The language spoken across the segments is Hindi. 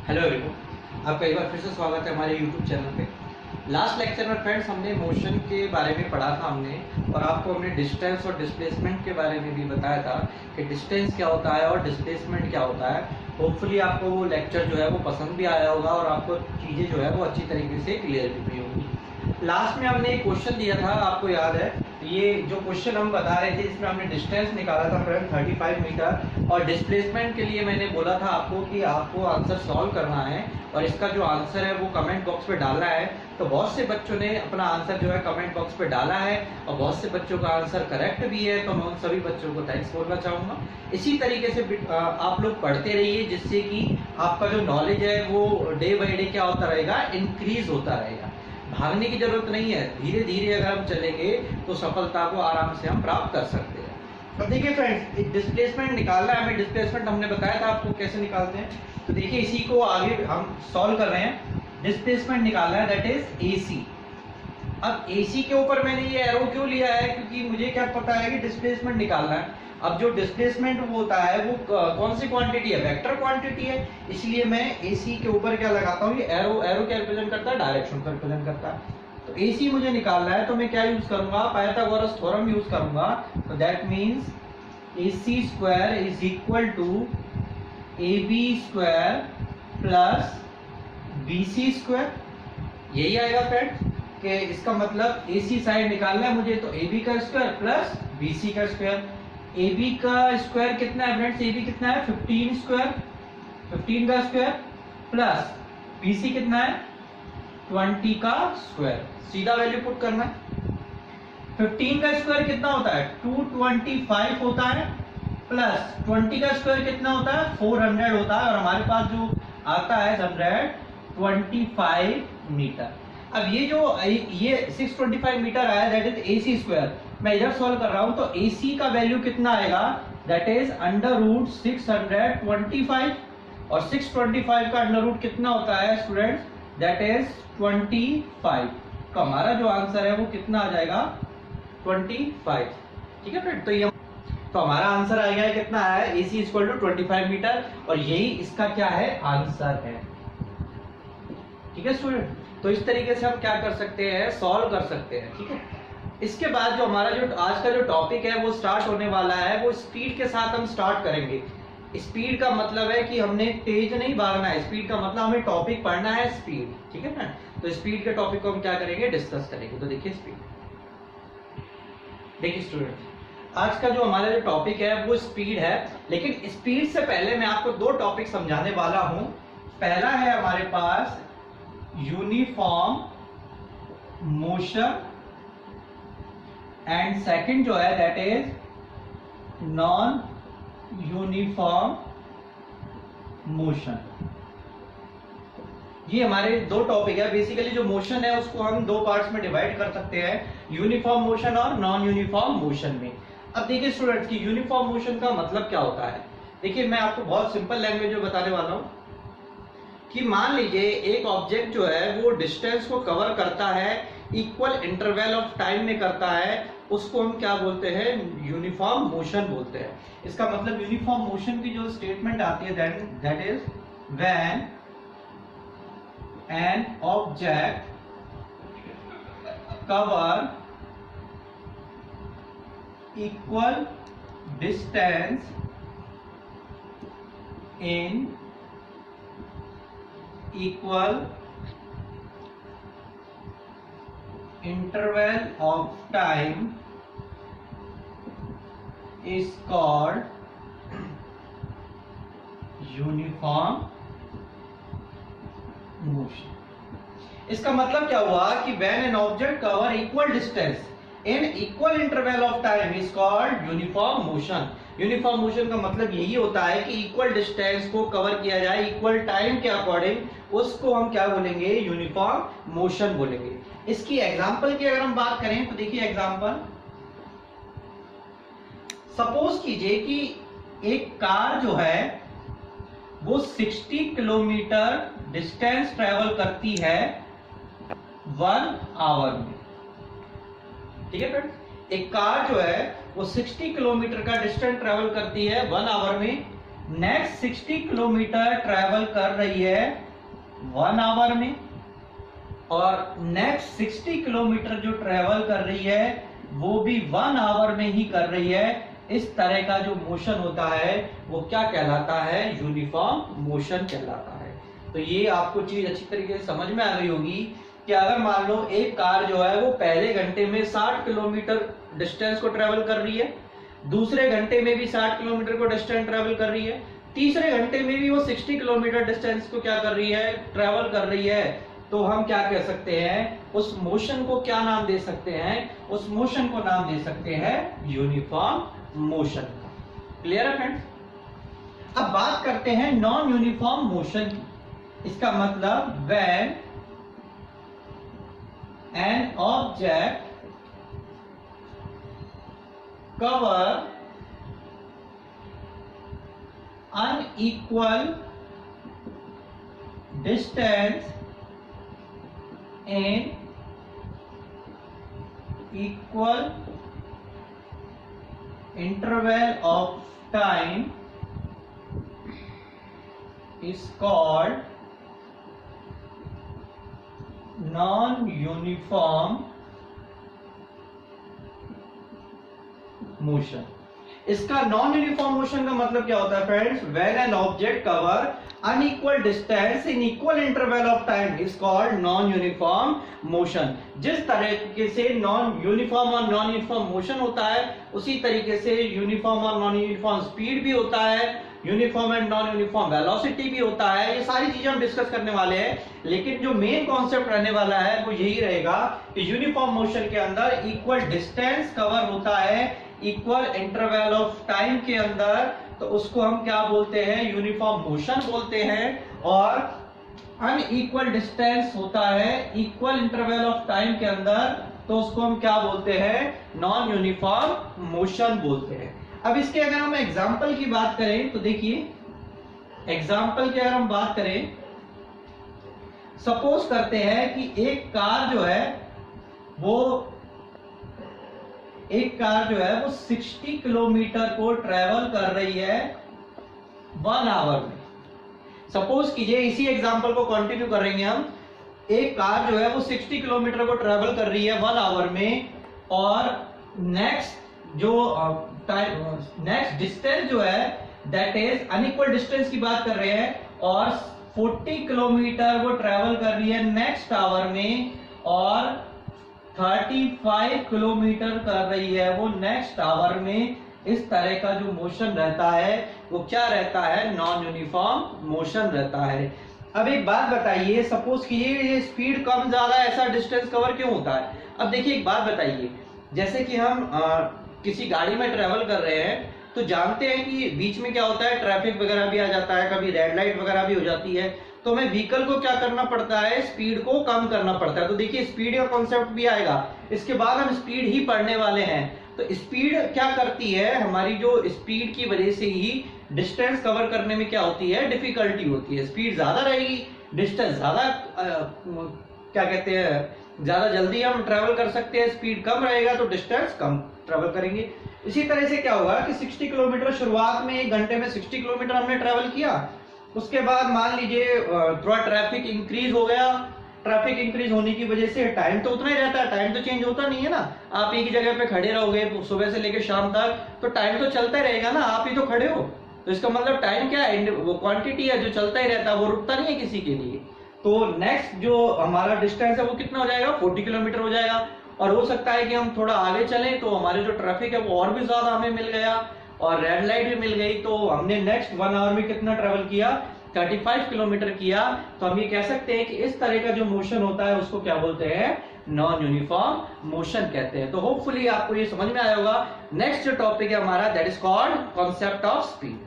हेलो एवरीवन, आपका एक बार फिर से स्वागत है हमारे यूट्यूब चैनल पे। लास्ट लेक्चर में फ्रेंड्स हमने मोशन के बारे में पढ़ा था हमने, और आपको हमने डिस्टेंस और डिस्प्लेसमेंट के बारे में भी बताया था कि डिस्टेंस क्या होता है और डिस्प्लेसमेंट क्या होता है। होपफुली आपको वो लेक्चर जो है वो पसंद भी आया होगा और आपको चीज़ें जो है वो अच्छी तरीके से क्लियर भी हुई होंगी। लास्ट में हमने एक क्वेश्चन दिया था, आपको याद है? ये जो क्वेश्चन हम बता रहे थे इसमें हमने डिस्टेंस निकाला था फ्रेंड 35 मीटर, और डिस्प्लेसमेंट के लिए मैंने बोला था आपको कि आपको आंसर सॉल्व करना है और इसका जो आंसर है वो कमेंट बॉक्स पे डालना है। तो बहुत से बच्चों ने अपना आंसर जो है कमेंट बॉक्स पे डाला है और बहुत से बच्चों का आंसर करेक्ट भी है, तो मैं उन सभी बच्चों को थैंक्स बोलना चाहूँगा। इसी तरीके से आप लोग पढ़ते रहिए, जिससे कि आपका जो नॉलेज है वो डे बाई डे क्या होता रहेगा, इंक्रीज होता रहेगा। भागने की जरूरत नहीं है, धीरे धीरे अगर हम चलेंगे तो सफलता को आराम से हम प्राप्त कर सकते हैं। अब देखिए फ्रेंड्स, डिस्प्लेसमेंट निकालना है हमें। डिस्प्लेसमेंट हमने बताया था आपको कैसे निकालते हैं, तो देखिए इसी को आगे हम सॉल्व कर रहे हैं। डिस्प्लेसमेंट निकालना है, दैट इज AC। अब AC के ऊपर मैंने ये एरो क्यों लिया है, क्योंकि मुझे क्या पता है कि डिस्प्लेसमेंट निकालना है। अब जो डिस्प्लेसमेंट होता है वो कौन सी क्वांटिटी है, वेक्टर क्वांटिटी है, इसलिए मैं AC के ऊपर क्या लगाता हूँ, ये एरो। एरो क्या रिप्रेजेंट करता है, डायरेक्शन को रिप्रेजेंट करता है। तो AC मुझे निकालना है, तो मैं क्या यूज करूंगा, पाइथागोरस थ्योरम यूज करूंगा। तो that means AC square is equal to AB square plus BC square. यही आएगा फ्रेंड्स, कि इसका मतलब AC साइड निकालना है मुझे, तो AB का स्क्वायर प्लस BC का स्क्वायर। AB का स्क्वायर कितना है फ्रेंड्स, AB कितना है 15 स्क्वायर, 15 का स्क्वायर प्लस BC कितना है 20 का स्क्वायर। सीधा वैल्यू पुट करना है। 15 का स्क्वायर कितना होता है 225 होता है, प्लस 20 का स्क्वायर कितना होता है 400 होता है, और हमारे पास जो आता है 125 मीटर। अब ये 625 मीटर आया, दैट इज AC स्क्वायर। मैं इधर सॉल्व कर रहा हूं, तो AC का वैल्यू कितना आएगा, दैट इज √625, और 625 का अंडर रूट कितना होता है स्टूडेंट्स, दैट इज 25। तो हमारा जो आंसर है वो कितना आ जाएगा 25। ठीक है फ्रेंड, तो हमारा आंसर आ गया कितना है, AC इक्वल टू 25 मीटर, और यही इसका क्या है, आंसर है। ठीक है स्टूडेंट, तो इस तरीके से हम क्या कर सकते हैं, सॉल्व कर सकते हैं। ठीक है, इसके बाद जो हमारा जो आज का जो टॉपिक है वो स्टार्ट होने वाला है, वो स्पीड के साथ हम स्टार्ट करेंगे। स्पीड का मतलब है कि हमने तेज नहीं भागना है, स्पीड का मतलब हमें टॉपिक पढ़ना है स्पीड। ठीक है फ्रेंड, तो स्पीड के टॉपिक को हम क्या करेंगे, डिस्कस करेंगे। तो देखिए स्पीड, देखिए स्टूडेंट, आज का जो हमारा जो टॉपिक है वो स्पीड है, लेकिन स्पीड से पहले मैं आपको दो टॉपिक समझाने वाला हूं। पहला है हमारे पास यूनिफॉर्म मोशन, एंड सेकंड जो है that is non uniform motion. ये हमारे दो टॉपिक है। बेसिकली जो मोशन है उसको हम दो पार्ट्स में डिवाइड कर सकते हैं, यूनिफॉर्म मोशन और नॉन यूनिफॉर्म मोशन में। अब देखिए स्टूडेंट्स की यूनिफॉर्म मोशन का मतलब क्या होता है। देखिए मैं आपको बहुत सिंपल लैंग्वेज में बताने वाला हूं कि मान लीजिए एक ऑब्जेक्ट जो है वो डिस्टेंस को कवर करता है, इक्वल इंटरवल ऑफ टाइम में करता है, उसको हम क्या बोलते हैं, यूनिफॉर्म मोशन बोलते हैं। इसका मतलब यूनिफॉर्म मोशन की जो स्टेटमेंट आती है that is when an object cover equal distance in equal interval of time is called uniform motion। इसका मतलब क्या हुआ कि when an object cover equal distance in equal interval of time is called uniform motion। Uniform motion का मतलब यही होता है कि इक्वल डिस्टेंस को कवर किया जाए इक्वल टाइम के अकॉर्डिंग, उसको हम क्या बोलेंगे, यूनिफॉर्म मोशन बोलेंगे। इसकी एग्जांपल की अगर हम बात करें तो देखिए एग्जांपल, सपोज कीजिए कि एक कार जो है वो 60 किलोमीटर डिस्टेंस ट्रेवल करती है 1 आवर में। ठीक है फ्रेंड्स, एक कार जो है वो 60 किलोमीटर का डिस्टेंस ट्रेवल करती है 1 आवर में, नेक्स्ट 60 किलोमीटर ट्रेवल कर रही है 1 आवर में, और नेक्स्ट 60 किलोमीटर जो ट्रेवल कर रही है वो भी 1 आवर में ही कर रही है। इस तरह का जो मोशन होता है वो क्या कहलाता है? यूनिफॉर्म मोशन कहलाता है। तो ये आपको चीज अच्छी तरीके से समझ में आ गई होगी कि अगर मान लो एक कार जो है वो पहले घंटे में 60 किलोमीटर डिस्टेंस को ट्रेवल कर रही है, दूसरे घंटे में भी 60 किलोमीटर को डिस्टेंस ट्रेवल कर रही है, तीसरे घंटे में भी वो 60 किलोमीटर डिस्टेंस को क्या कर रही है? ट्रेवल कर रही है, तो हम क्या कह सकते हैं? उस मोशन को क्या नाम दे सकते हैं? उस मोशन को नाम दे सकते हैं यूनिफॉर्म मोशन। क्लियर है फ्रेंड्स? अब बात करते हैं नॉन यूनिफॉर्म मोशन की। इसका मतलब when an object cover unequal distance in equal interval of time is called non-uniform motion. इसका नॉन यूनिफॉर्म मोशन का मतलब क्या होता है friends? When an object cover unequal distance in equal interval of time is called non uniform motion. जिस तरीके से नॉन यूनिफॉर्म और नॉन यूनिफॉर्म मोशन होता है उसी तरीके से यूनिफॉर्म और नॉन यूनिफॉर्म स्पीड भी होता है, uniform and non uniform velocity भी होता है। ये सारी चीजें हम डिस्कस करने वाले हैं, लेकिन जो मेन कॉन्सेप्ट रहने वाला है वो यही रहेगा कि यूनिफॉर्म मोशन के अंदर इक्वल डिस्टेंस कवर होता है इक्वल इंटरवल ऑफ टाइम के अंदर, तो उसको हम क्या बोलते हैं? यूनिफॉर्म मोशन बोलते हैं। और अनइक्वल डिस्टेंस होता है इक्वल इंटरवल ऑफ टाइम के अंदर, तो उसको हम क्या बोलते हैं? नॉन यूनिफॉर्म मोशन बोलते हैं। अब इसके अगर हम एग्जाम्पल की बात करें तो देखिए, एग्जाम्पल की अगर हम बात करें, सपोज करते हैं कि एक कार जो है वो 60 किलोमीटर को ट्रेवल कर रही है 1 आवर में। सपोज कीजिए, इसी एग्जांपल को कंटिन्यू करेंगे हम। एक कार जो है वो 60 किलोमीटर को ट्रेवल कर रही है 1 आवर में, और नेक्स्ट डिस्टेंस जो है दैट इज अनइक्वल डिस्टेंस की बात कर रहे हैं, और 40 किलोमीटर वो ट्रेवल कर रही है नेक्स्ट आवर में, और 35 किलोमीटर कर रही है वो नेक्स्ट आवर में। इस तरह का जो मोशन रहता है वो क्या रहता है? नॉन यूनिफॉर्म मोशन रहता है। अब एक बात बताइए, सपोज कीजिए ये स्पीड कम ज्यादा ऐसा डिस्टेंस कवर क्यों होता है? अब देखिए एक बात बताइए, जैसे कि हम किसी गाड़ी में ट्रेवल कर रहे हैं तो जानते हैं कि बीच में क्या होता है? ट्रैफिक वगैरह भी आ जाता है, कभी रेड लाइट वगैरह भी हो जाती है, तो हमें व्हीकल को क्या करना पड़ता है? स्पीड को कम करना पड़ता है। तो देखिए स्पीड का कॉन्सेप्ट भी आएगा, इसके बाद हम स्पीड ही पढ़ने वाले हैं। तो स्पीड क्या करती है? हमारी जो स्पीड की वजह से ही डिस्टेंस कवर करने में क्या होती है? डिफिकल्टी होती है। स्पीड ज्यादा रहेगी, डिस्टेंस ज्यादा क्या कहते हैं, ज्यादा जल्दी हम ट्रेवल कर सकते हैं। स्पीड कम रहेगा तो डिस्टेंस कम ट्रेवल करेंगे। इसी तरह से क्या होगा कि 60 किलोमीटर शुरुआत में 1 घंटे में 60 किलोमीटर हमने ट्रेवल किया, उसके बाद मान लीजिए थोड़ा ट्रैफिक इंक्रीज हो गया। ट्रैफिक इंक्रीज होने की वजह से टाइम तो उतना ही रहता है, टाइम तो चेंज होता नहीं है ना। आप एक ही जगह पे खड़े रहोगे सुबह से लेकर शाम तक तो टाइम तो चलता ही रहेगा ना, आप ही तो खड़े हो। तो इसका मतलब टाइम क्या है? वो क्वांटिटी है जो चलता ही रहता है, वो रुकता नहीं है किसी के लिए। तो नेक्स्ट जो हमारा डिस्टेंस है वो कितना हो जाएगा? 40 किलोमीटर हो जाएगा। और हो सकता है कि हम थोड़ा आगे चलें तो हमारे जो ट्रैफिक है वो और भी ज्यादा हमें मिल गया, और रेड लाइट भी मिल गई, तो हमने नेक्स्ट 1 आवर में कितना ट्रेवल किया? 35 किलोमीटर किया। तो हम ये कह सकते हैं कि इस तरह का जो मोशन होता है उसको क्या बोलते हैं? नॉन यूनिफॉर्म मोशन कहते हैं। तो होपफुली आपको ये समझ में आया होगा। नेक्स्ट जो टॉपिक है हमारा that is called concept of speed.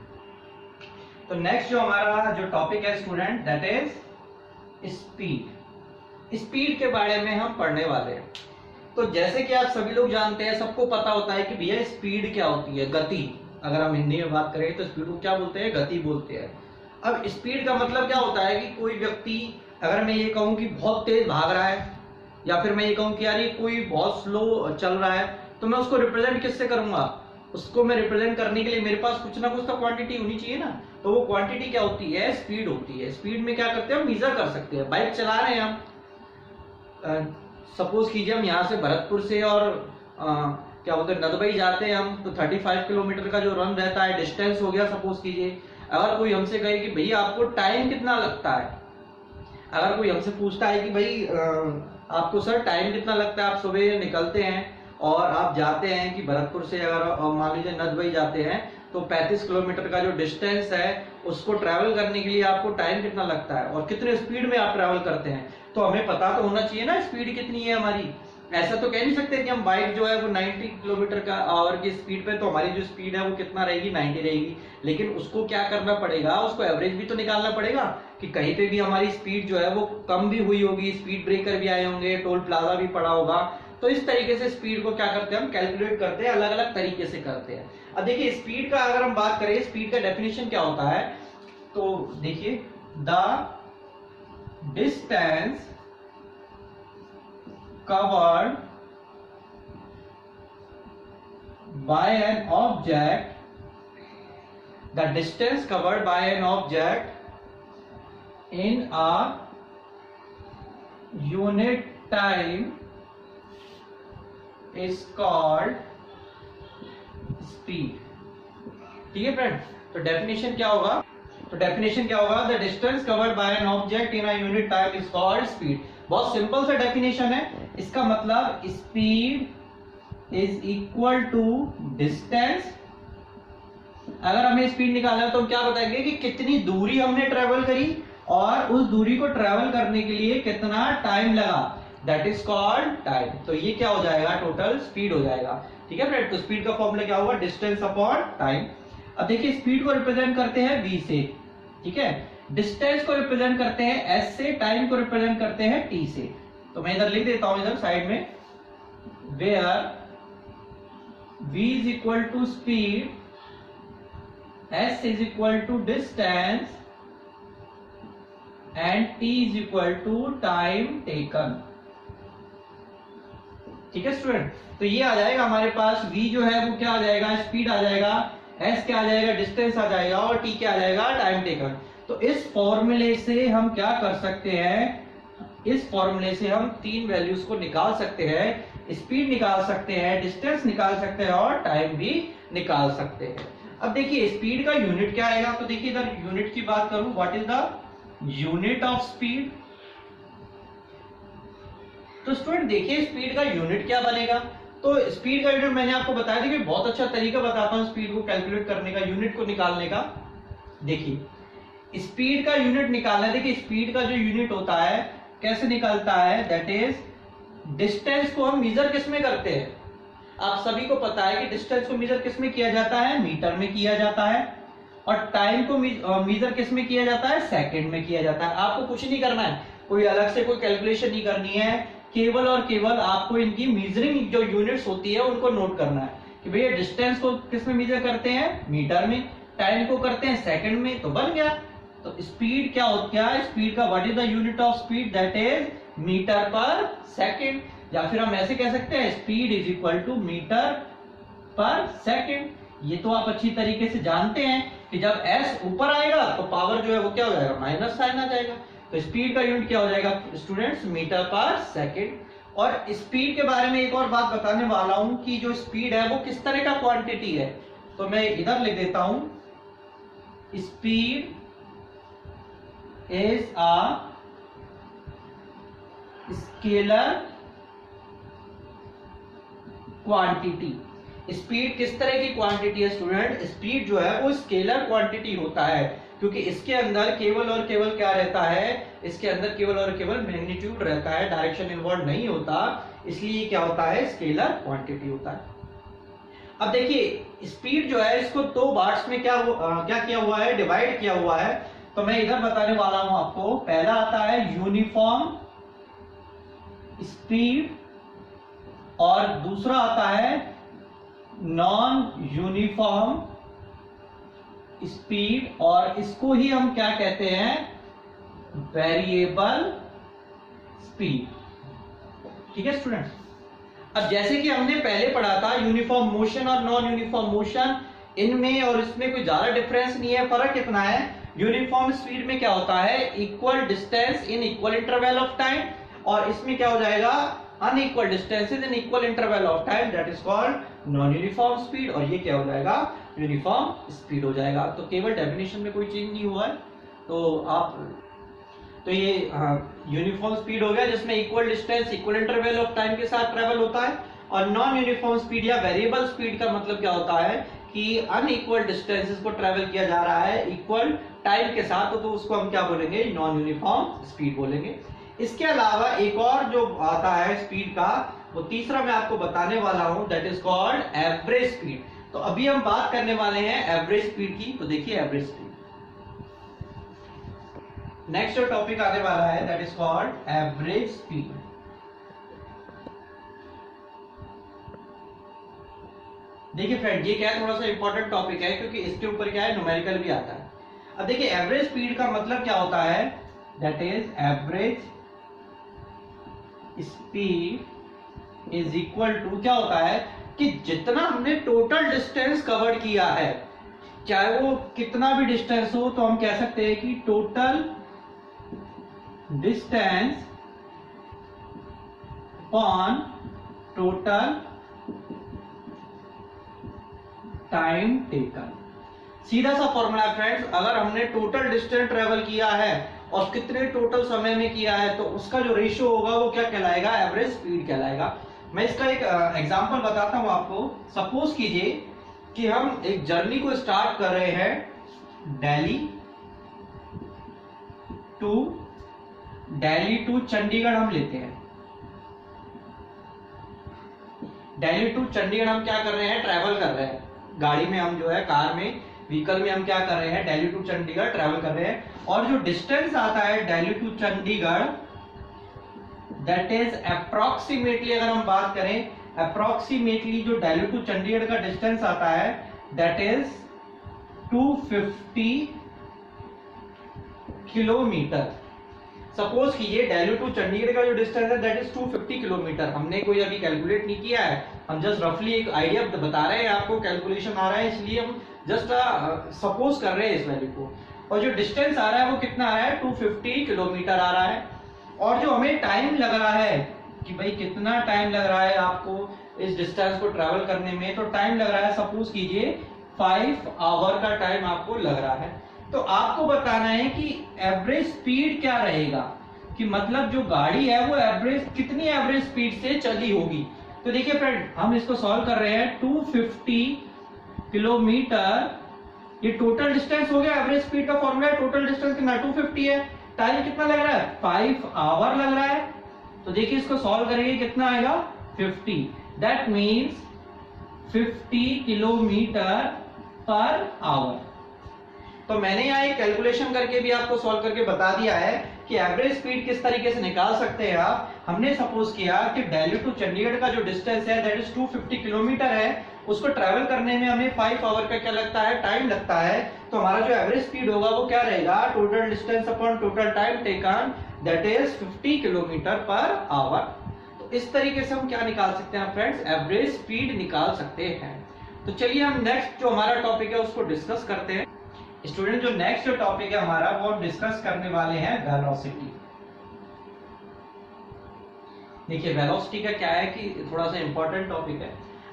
तो नेक्स्ट जो हमारा जो टॉपिक है student that is speed. Speed के बारे में हम पढ़ने वाले हैं। तो जैसे कि आप सभी लोग जानते हैं, सबको पता होता है कि भैया स्पीड क्या होती है? गति। अगर हम हिंदी में बात करें तो स्पीड को क्या बोलते हैं? गति बोलते हैं। अब स्पीड का मतलब क्या होता है कि कोई व्यक्ति, अगर मैं ये कहूं कि बहुत तेज भाग रहा है, या फिर मैं ये कहूं कि यार ये कोई बहुत स्लो चल रहा है, तो मैं उसको रिप्रेजेंट किससे करूंगा? उसको मैं रिप्रेजेंट करने के लिए मेरे पास कुछ ना कुछ तो क्वांटिटी होनी चाहिए ना। तो वो क्वांटिटी क्या होती है? स्पीड होती है। स्पीड में क्या करते हैं हम? मेजर कर सकते हैं। बाइक चला रहे हैं हम, सपोज कीजिए हम यहाँ से भरतपुर से और क्या बोलते हैं नदबई जाते हैं हम, तो 35 किलोमीटर का जो रन रहता है डिस्टेंस हो गया सपोज कीजिए। अगर कोई हमसे कहे कि भैया आपको टाइम कितना लगता है, अगर कोई हमसे पूछता है कि भाई आपको सर टाइम कितना लगता है, आप सुबह निकलते हैं और आप जाते हैं कि भरतपुर से अगर मान लीजिए नदबई जाते हैं तो 35 किलोमीटर का जो डिस्टेंस है उसको ट्रैवल करने के लिए आपको टाइम कितना लगता है और कितने स्पीड में आप ट्रैवल करते हैं, तो हमें पता तो होना चाहिए ना स्पीड कितनी है हमारी। ऐसा तो कह नहीं सकते कि हम बाइक जो है वो 90 किलोमीटर का आवर की स्पीड पे, तो हमारी जो स्पीड है वो कितना रहेगी? 90 रहेगी। लेकिन उसको क्या करना पड़ेगा? उसको एवरेज भी तो निकालना पड़ेगा कि कहीं पे भी हमारी स्पीड जो है वो कम भी हुई होगी, स्पीड ब्रेकर भी आए होंगे, टोल प्लाजा भी पड़ा होगा। तो इस तरीके से स्पीड को क्या करते हैं हम? कैलकुलेट करते हैं, अलग अलग तरीके से करते हैं। अब देखिए स्पीड का अगर हम बात करें, स्पीड का डेफिनेशन क्या होता है, तो देखिए the distance covered by an object, the distance covered by an object in a unit time is called speed। ठीक है फ्रेंड, तो डेफिनेशन क्या होगा? तो डेफिनेशन क्या होगा? The distance covered by an object in a unit time is called speed. बहुत सिंपल सा डेफिनेशन है। इसका मतलब speed is equal to distance. अगर हमें स्पीड निकालना है तो हम क्या बताएंगे कि कितनी दूरी हमने ट्रेवल करी और उस दूरी को ट्रेवल करने के लिए कितना टाइम लगा, दैट इज कॉल्ड टाइम। तो ये क्या हो जाएगा? टोटल स्पीड हो जाएगा। ठीक है फ्रेंड, तो स्पीड का फॉर्मूला क्या होगा? Distance upon time. अब देखिए स्पीड को रिप्रेजेंट करते हैं v से, ठीक है, डिस्टेंस को रिप्रेजेंट करते हैं s से, टाइम को रिप्रेजेंट करते हैं t से। तो मैं इधर लिख देता हूं इधर साइड में, where v is equal to speed, s is equal to distance and t is equal to time taken. ठीक है स्टूडेंट, तो ये आ जाएगा हमारे पास v जो है वो क्या आ जाएगा? स्पीड आ जाएगा, s क्या आ जाएगा? डिस्टेंस आ जाएगा और t क्या आ जाएगा? Time taken. तो इस फॉर्मूले से हम क्या कर सकते हैं? इस फॉर्मूले से हम तीन वैल्यूज को निकाल सकते हैं, स्पीड निकाल सकते हैं, डिस्टेंस निकाल सकते हैं और टाइम भी निकाल सकते हैं। अब देखिए स्पीड का यूनिट क्या आएगा, तो देखिए इधर यूनिट की बात करूं, what is the unit of speed. तो स्टूडेंट देखिए स्पीड का यूनिट क्या बनेगा। तो स्पीड का यूनिट मैंने आपको बताया था कि बहुत अच्छा तरीका बताता हूं स्पीड को कैलकुलेट करने का, यूनिट को निकालने का। देखिए स्पीड का यूनिट निकालना है। देखिए स्पीड का जो यूनिट होता है कैसे निकलता है, दैट इज डिस्टेंस को हम मेजर किस में करते हैं? आप सभी को पता है कि डिस्टेंस को मेजर किस में किया जाता है? मीटर में किया जाता है। और टाइम को मेजर किस में किया जाता है? सेकंड में किया जाता है। आपको कुछ नहीं करना है, कोई अलग से कोई कैलकुलेशन नहीं करनी है, केवल और केवल आपको इनकी मेजरिंग जो यूनिट्स होती है उनको नोट करना है कि भैया डिस्टेंस को किस में मेजर करते हैं? मीटर में। टाइम को करते हैं सेकंड में, तो बन गया। तो स्पीड क्या होती है? स्पीड का what is the unit of speed, that is metre per second. या फिर हम ऐसे कह सकते हैं speed is equal to metre per second. ये तो आप अच्छी तरीके से जानते हैं कि जब s ऊपर आएगा तो पावर जो है वो क्या हो जाएगा? माइनस साइन आ जाएगा। तो स्पीड का यूनिट क्या हो जाएगा स्टूडेंट्स? Metre per second. और स्पीड के बारे में एक और बात बताने वाला हूं कि जो स्पीड है वो किस तरह का क्वांटिटी है। तो मैं इधर लिख देता हूं, speed is a scalar quantity. Speed किस तरह की क्वांटिटी है स्टूडेंट? स्पीड जो है वो स्केलर क्वांटिटी होता है, क्योंकि इसके अंदर केवल और केवल क्या रहता है? इसके अंदर केवल और केवल मैग्नीट्यूड रहता है, डायरेक्शन इन्वॉल्व नहीं होता, इसलिए क्या होता है? स्केलर क्वांटिटी होता है। अब देखिए स्पीड जो है इसको दो पार्ट्स में क्या किया हुआ है? डिवाइड किया हुआ है। तो मैं इधर बताने वाला हूं आपको। पहला आता है यूनिफॉर्म स्पीड और दूसरा आता है नॉन यूनिफॉर्म स्पीड, और इसको ही हम क्या कहते हैं? Variable speed. ठीक है स्टूडेंट, अब जैसे कि हमने पहले पढ़ा था यूनिफॉर्म मोशन और नॉन यूनिफॉर्म मोशन, इनमें और इसमें कोई ज्यादा डिफरेंस नहीं है। फर्क कितना है, यूनिफॉर्म स्पीड में क्या होता है, equal distance in equal interval of time, और इसमें क्या हो जाएगा, unequal distances in equal interval of time, that is called non uniform speed, और ये क्या हो जाएगा, यूनिफॉर्म स्पीड हो जाएगा। तो केवल डेफिनेशन में कोई चेंज नहीं हुआ है। तो ये यूनिफॉर्म स्पीड हो गया जिसमें equal distance equal interval of time के साथ ट्रेवल होता है, और नॉन यूनिफॉर्म स्पीड या वेरिएबल स्पीड का मतलब क्या होता है कि अनइक्वल डिस्टेंसेस को ट्रेवल किया जा रहा है इक्वल टाइम के साथ, तो उसको हम क्या बोलेंगे, नॉन यूनिफॉर्म स्पीड बोलेंगे। इसके अलावा एक और जो आता है स्पीड का, वो तीसरा मैं आपको बताने वाला हूं, that is called average speed. तो अभी हम बात करने वाले हैं एवरेज स्पीड की। तो देखिए एवरेज स्पीड, नेक्स्ट जो टॉपिक आने वाला है that is called average speed. देखिए फ्रेंड, ये क्या है, थोड़ा सा इंपॉर्टेंट टॉपिक है क्योंकि इसके ऊपर क्या है, न्यूमेरिकल भी आता है। अब देखिए एवरेज स्पीड का मतलब क्या होता है, that is average speed is equal to, क्या होता है कि जितना हमने टोटल डिस्टेंस कवर किया है, चाहे वो कितना भी डिस्टेंस हो, तो हम कह सकते हैं कि total distance on total time taken. सीधा सा फॉर्मूला है फ्रेंड्स, अगर हमने टोटल डिस्टेंस ट्रेवल किया है और कितने टोटल समय में किया है, तो उसका जो रेशियो होगा वो क्या कहलाएगा, एवरेज स्पीड कहलाएगा। मैं इसका एक एग्जांपल बताता हूं आपको। सपोज कीजिए कि हम एक जर्नी को स्टार्ट कर रहे हैं दिल्ली टू चंडीगढ़ हम लेते हैं। दिल्ली टू चंडीगढ़ हम क्या कर रहे हैं, ट्रैवल कर रहे हैं, गाड़ी में हम जो है, कार में, व्हीकल में हम क्या कर रहे हैं, दिल्ली टू चंडीगढ़ ट्रैवल कर रहे हैं। और जो डिस्टेंस आता है Delhi to Chandigarh, that is approximately, अगर हम बात करें अप्रोक्सीमेटली जो दिल्ली टू चंडीगढ़ का डिस्टेंस आता है दैट इज 250 किलोमीटर। सपोज कीजिए दिल्ली टू चंडीगढ़ का जो डिस्टेंस है दैट इज 250 किलोमीटर। हमने कोई अभी कैलकुलेट नहीं किया है, हम जस्ट रफली एक आइडिया बता रहे हैं आपको, कैलकुलेशन आ रहा है इसलिए हम जस्ट सपोज कर रहे हैं इस वैल्यू को। और जो डिस्टेंस आ रहा है वो कितना आ रहा है, 250 किलोमीटर आ रहा है। और जो हमें टाइम लग रहा है कि भाई कितना टाइम लग रहा है आपको इस डिस्टेंस को ट्रैवल करने में, तो टाइम लग रहा है, सपोज कीजिए 5 आवर का टाइम आपको लग रहा है। तो आपको बताना है कि एवरेज स्पीड क्या रहेगा, कि मतलब जो गाड़ी है वो एवरेज कितनी एवरेज स्पीड से चली होगी। तो देखिए फ्रेंड, हम इसको सॉल्व कर रहे हैं। 250 किलोमीटर ये टोटल डिस्टेंस हो गया, एवरेज स्पीड का फॉर्मूला है, टोटल डिस्टेंस कितना 250 है, टाइम कितना लग रहा है, 5 आवर लग रहा है। तो देखिए इसको सॉल्व करेंगे, कितना आएगा, 50, that means 50 kilometre per hour. तो मैंने यहाँ एक कैलकुलेशन करके भी आपको सॉल्व करके बता दिया है कि एवरेज स्पीड किस तरीके से निकाल सकते हैं आप। हमने सपोज किया कि दिल्ली टू चंडीगढ़ का जो डिस्टेंस है दैट इज 250 किलोमीटर है, उसको ट्रैवल करने में हमें 5 आवर का क्या लगता है, टाइम लगता है। तो हमारा जो एवरेज स्पीड होगा वो क्या रहेगा, total distance upon total time taken, that is 50 kilometre per hour. तो इस तरीके से हम क्या निकाल सकते हैं फ्रेंड्स, एवरेज स्पीड निकाल सकते हैं। तो चलिए हम नेक्स्ट जो हमारा टॉपिक है उसको डिस्कस करते हैं। स्टूडेंट, जो नेक्स्ट जो टॉपिक है हमारा वो हम डिस्कस करने वाले हैं वेलोसिटी। देखिए वेलोसिटी का क्या है कि थोड़ा सा इंपॉर्टेंट टॉपिक है।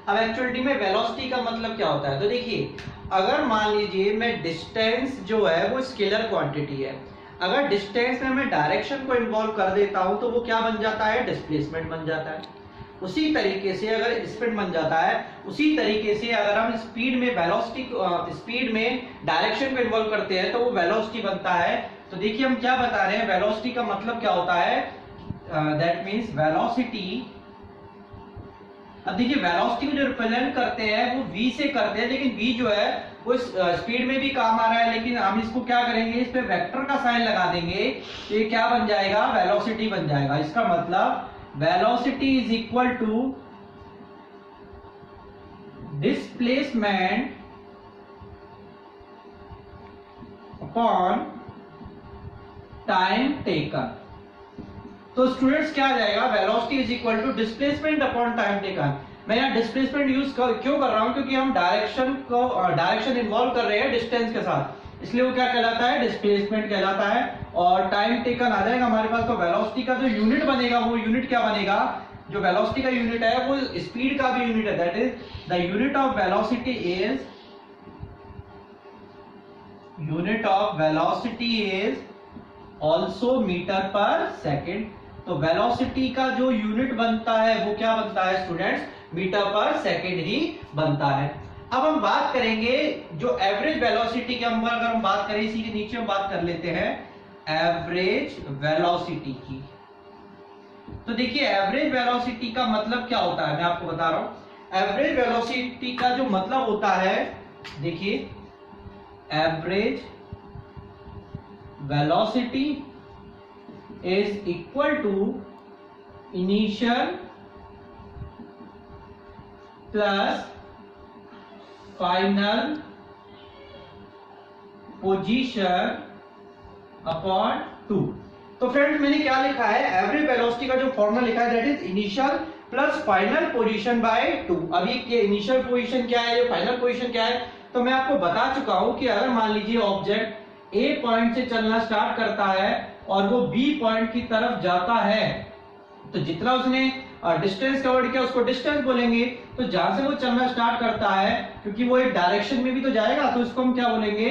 अब एक्चुअली में वेलोसिटी का मतलब क्या होता है, तो देखिए अगर मान लीजिए मैं डिस्टेंस जो है वो स्केलर क्वांटिटी है, अगर डिस्टेंस में मैं डायरेक्शन को इन्वॉल्व कर देता हूं तो वो क्या बन जाता है, डिस्प्लेसमेंट बन जाता है। उसी तरीके से अगर स्पीड बन जाता है, उसी तरीके से अगर हम स्पीड में वेलोसिटी स्पीड में डायरेक्शन को इन्वॉल्व करते हैं तो वो वेलोसिटी बनता है। तो देखिए हम क्या बता रहे हैं, वेलोसिटी का मतलब क्या होता है, दैट मींस वेलोसिटी। अब देखिए वेलोसिटी को जो रिप्रेजेंट करते हैं वो v से करते हैं, लेकिन v जो है वो स्पीड में भी काम आ रहा है, लेकिन हम इसको क्या करेंगे, इस पे वेक्टर का साइन लगा देंगे, तो ये क्या बन जाएगा, वेलोसिटी बन जाएगा। इसका मतलब velocity is equal to displacement upon time taken। तो स्टूडेंट्स क्या आ जाएगा, velocity is equal to displacement upon time taken. मैं यहाँ डिस्प्लेसमेंट यूज क्यों कर रहा हूँ, क्योंकि हम डायरेक्शन इन्वॉल्व कर रहे हैं डिस्टेंस के साथ, इसलिए वो क्या कहलाता है, डिस्प्लेसमेंट कहलाता है। और टाइम टेकन आ जाएगा हमारे पास। तो वेलोसिटी का जो यूनिट बनेगा वो यूनिट क्या बनेगा, जो वेलोसिटी का यूनिट है वो स्पीड का भी यूनिट है, that is the unit of velocity is also metre per second. तो वेलोसिटी का जो यूनिट बनता है वो क्या बनता है स्टूडेंट्स, मीटर पर सेकेंड ही बनता है। अब हम बात करेंगे जो एवरेज वेलोसिटी की, अगर हम बात करें इसी के नीचे हम बात कर लेते हैं एवरेज वेलोसिटी की। तो देखिए एवरेज वेलोसिटी का मतलब क्या होता है, मैं आपको बता रहा हूं। एवरेज वेलोसिटी का जो मतलब होता है, देखिए average velocity is equal to initial plus final position upon 2। तो फ्रेंड्स मैंने क्या लिखा है, एवरेज वेलोसिटी का जो फॉर्मूला लिखा है that is initial plus final position by 2। अभी ये इनिशियल पोजीशन क्या है, ये फाइनल पोजीशन क्या है, तो मैं आपको बता चुका हूं कि अगर मान लीजिए ऑब्जेक्ट ए पॉइंट से चलना स्टार्ट करता है और वो बी पॉइंट की तरफ जाता है, तो जितना उसने डिस्टेंस कवर्ड किया उसको डिस्टेंस बोलेंगे। तो जहां से वो चलना स्टार्ट करता है, क्योंकि वो एक डायरेक्शन में भी तो जाएगा, तो इसको हम क्या बोलेंगे,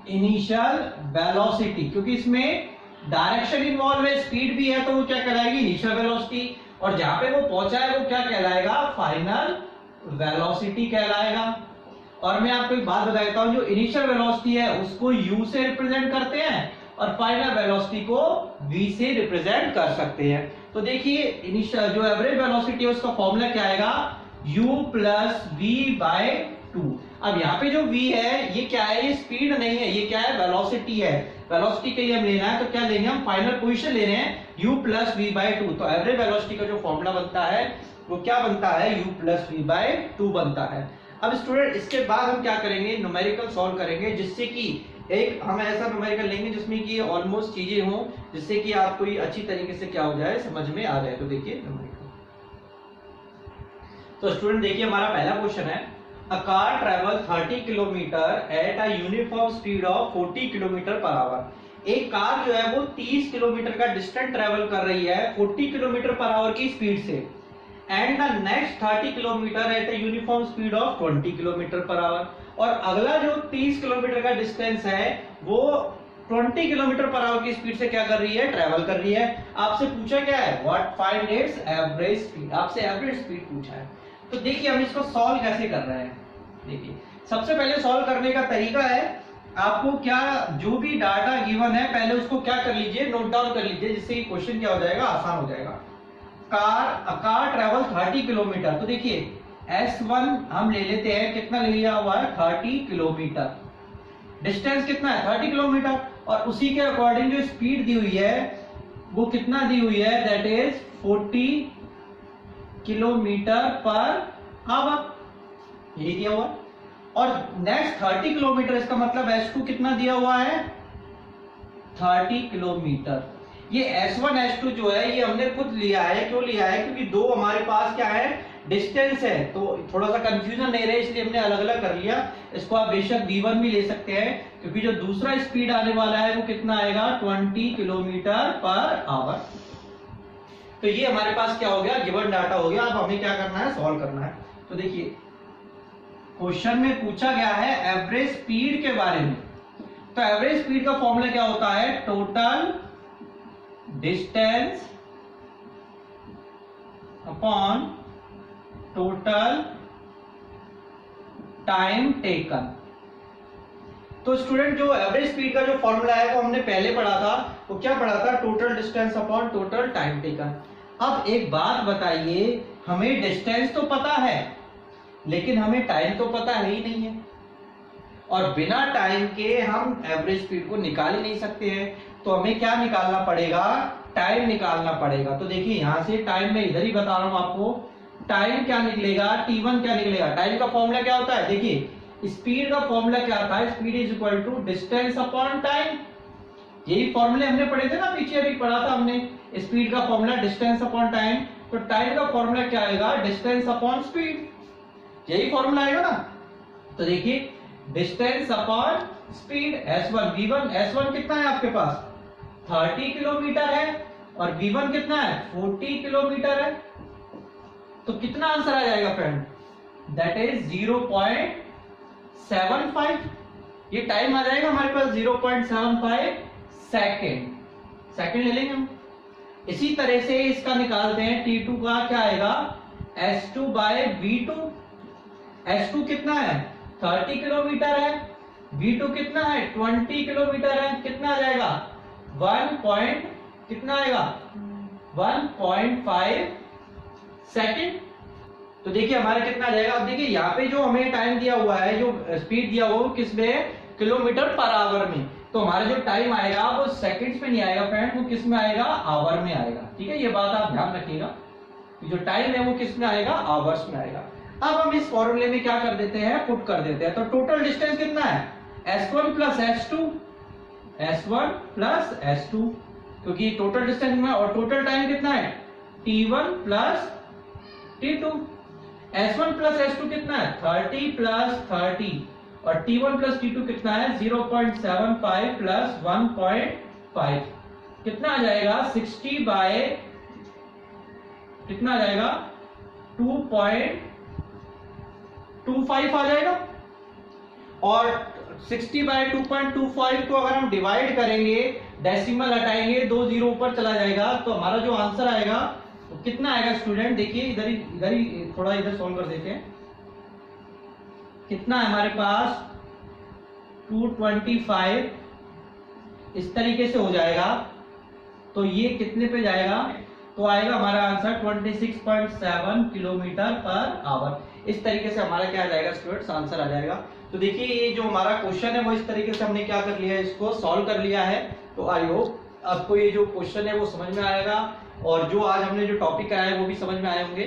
इनिशियल वेलोसिटी। क्योंकि इसमें डायरेक्शन इन्वॉल्व है, स्पीड भी है, तो वो क्या कहलाएगी, इनिशियल वेलोसिटी। और जहां पे वो पहुंचा है वो क्या कहलाएगा, फाइनल वेलोसिटी कहलाएगा। और मैं आपको एक बात बता देता हूं, जो इनिशियल वेलोसिटी है उसको u से रिप्रेजेंट करते हैं और फाइनल वेलोसिटी को v से रिप्रेजेंट कर सकते हैं। तो देखिए इनिशियल जो एवरेज वेलोसिटी है उसका फॉर्मूला क्या आएगा, u प्लस v बाय 2। अब यहाँ पे जो v है ये क्या है, ये स्पीड नहीं है, ये क्या है, वेलोसिटी है। वेलोसिटी के लिए हम लेना है तो क्या लेंगे, हम फाइनल पोजीशन ले रहे हैं u प्लस v बाय 2। तो एवरेज वेलोसिटी का जो फॉर्मूला बनता है वो क्या बनता है, u प्लस v बाय 2 बनता है। अब स्टूडेंट इसके बाद हम क्या करेंगे, न्यूमेरिकल सॉल्व करेंगे, जिससे कि एक हम ऐसा न्यूमेरिकल लेंगे जिसमें कि ऑलमोस्ट चीजें हों, जिससे कि आपको ये अच्छी तरीके से क्या हो जाए, समझ में आ जाए। तो देखिए न्यूमेरिकल, तो स्टूडेंट देखिए हमारा पहला क्वेश्चन है, a car travel 30 kilometre at a uniform speed of 40 kilometre per hour. एक कार जो है वो 30 किलोमीटर का डिस्टेंस ट्रेवल कर रही है 40 किलोमीटर पर आवर की स्पीड से, and the next 30 kilometre at a uniform speed of 20 kilometre per hour. और अगला जो 30 किलोमीटर का डिस्टेंस है वो 20 किलोमीटर पर आवर की स्पीड से क्या कर रही है, ट्रेवल कर रही है। आपसे पूछा क्या है, what find its average speed, आपसे एवरेज स्पीड पूछा है। तो देखिए हम इसको सॉल्व कैसे कर रहे हैं। देखिए सबसे पहले सॉल्व करने का तरीका है, आपको क्या जो भी डाटा गिवन है पहले उसको क्या कर लीजिए, नोट डाउन कर लीजिए, जिससे क्वेश्चन क्या हो जाएगा, आसान हो जाएगा। कार ट्रेवल 30 किलोमीटर, तो देखिए S1 हम ले लेते हैं, कितना ले लिया हुआ है, 30 किलोमीटर। डिस्टेंस कितना है, 30 किलोमीटर, और उसी के अकॉर्डिंग जो स्पीड दी हुई है वो कितना दी हुई है, that is 40 kilometre per hour, यही दिया हुआ। और नेक्स्ट 30 किलोमीटर, इसका मतलब S2 कितना दिया हुआ है, 30 किलोमीटर। ये S1 S2 जो है ये हमने खुद लिया है, क्यों लिया है, क्योंकि दो हमारे पास क्या है, डिस्टेंस है, तो थोड़ा सा कंफ्यूजन नहीं रहे इसलिए हमने अलग अलग कर लिया। इसको आप बेशक V1 भी ले सकते हैं, क्योंकि जो दूसरा स्पीड आने वाला है वो कितना आएगा, 20 किलोमीटर पर आवर। तो ये हमारे पास क्या हो गया, गिवन डाटा हो गया। अब हमें क्या करना है, सॉल्व करना है। तो देखिए क्वेश्चन में पूछा गया है एवरेज स्पीड के बारे में। तो एवरेज स्पीड का फॉर्मूला क्या होता है, total distance upon total time taken. तो स्टूडेंट जो एवरेज स्पीड का जो फॉर्मूला है वो हमने पहले पढ़ा था, वो क्या पढ़ा था, total distance upon total time taken. अब एक बात बताइए, हमें डिस्टेंस तो पता है लेकिन हमें टाइम तो पता है ही नहीं है, और बिना टाइम के हम एवरेज स्पीड को निकाल ही नहीं सकते हैं। तो हमें क्या निकालना पड़ेगा, टाइम निकालना पड़ेगा। तो देखिए यहां से टाइम में इधर ही बता रहा हूं आपको, टाइम क्या निकलेगा, T1 क्या निकलेगा। टाइम का फॉर्मूला क्या होता है, देखिए स्पीड का फॉर्मूला क्या आता है, speed is equal to distance upon time. यही फॉर्मूले हमने पढ़े थे ना पीछे, अभी पढ़ा था हमने स्पीड का फॉर्मूला डिस्टेंस अपॉन टाइम। तो टाइम का फॉर्मूला क्या आएगा, डिस्टेंस अपॉन स्पीड, यही फॉर्मूला आएगा ना। तो देखिए distance upon speed S1 V1, S1 कितना है आपके पास 30 किलोमीटर है और V1 कितना है 40 किलोमीटर है। तो कितना आंसर आ जाएगा फ्रेंड, दैट इज 0.75। ये टाइम आ जाएगा हमारे पास 0.75 सेकंड ले लेंगे हम। इसी तरह से इसका निकालते हैं T2 का, क्या आएगा S2 बाय V2। S2 कितना है 30 किलोमीटर है, V2 कितना है 20 किलोमीटर है, कितना आ जाएगा 1.5 सेकंड। तो देखिए हमारा कितना आ जाएगा। अब देखिए यहाँ पे जो हमें टाइम दिया हुआ है, जो स्पीड दिया हुआ है किसमें, किलोमीटर पर आवर में। तो हमारा जो टाइम आएगा वो सेकंड्स में नहीं आएगा फ्रेंड, वो किस में आएगा, आवर में आएगा। ठीक है, ये बात आप ध्यान रखिएगा, जो टाइम है वो किस में आएगा, आवर्स में आएगा। अब हम इस फॉर्मूले में क्या कर देते हैं, पुट कर देते हैं। तो टोटल डिस्टेंस कितना है S1 प्लस S2, क्योंकि टोटल डिस्टेंस में, और टोटल टाइम कितना है T1 plus T2। S1 plus S2 कितना है 30 प्लस 30, और T1 प्लस T2 कितना है 0.75 प्लस 1.5, कितना आ जाएगा 60 बाय कितना आ जाएगा 2.25 आ जाएगा। और 60 बाय 2.25 को अगर हम डिवाइड करेंगे, डेसिमल हटाएंगे, 2 जीरो ऊपर चला जाएगा, तो हमारा जो आंसर आएगा तो कितना आएगा स्टूडेंट, देखिए इधर ही थोड़ा इधर सॉल्व कर देते हैं। कितना है हमारे पास 225, इस तरीके से हो जाएगा। तो ये कितने पे जाएगा, तो आएगा हमारा आंसर 26.7 किलोमीटर पर आवर। इस तरीके से हमारा क्या आ जाएगा स्टूडेंट्स, आंसर आ जाएगा। तो देखिए ये जो हमारा क्वेश्चन है वो इस तरीके से हमने क्या कर लिया है, इसको सॉल्व कर लिया है। तो आई होप आपको ये जो क्वेश्चन है वो समझ में आएगा, और जो आज हमने जो टॉपिक आया है वो भी समझ में आए होंगे।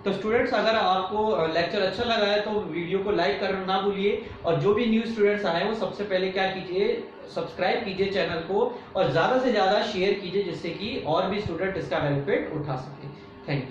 तो स्टूडेंट्स अगर आपको लेक्चर अच्छा लगा है तो वीडियो को लाइक करना ना भूलिए, और जो भी न्यू स्टूडेंट्स आए वो सबसे पहले क्या कीजिए, सब्सक्राइब कीजिए चैनल को, और ज्यादा से ज्यादा शेयर कीजिए, जिससे कि और भी स्टूडेंट इसका बेनिफिट उठा सके। Thank you.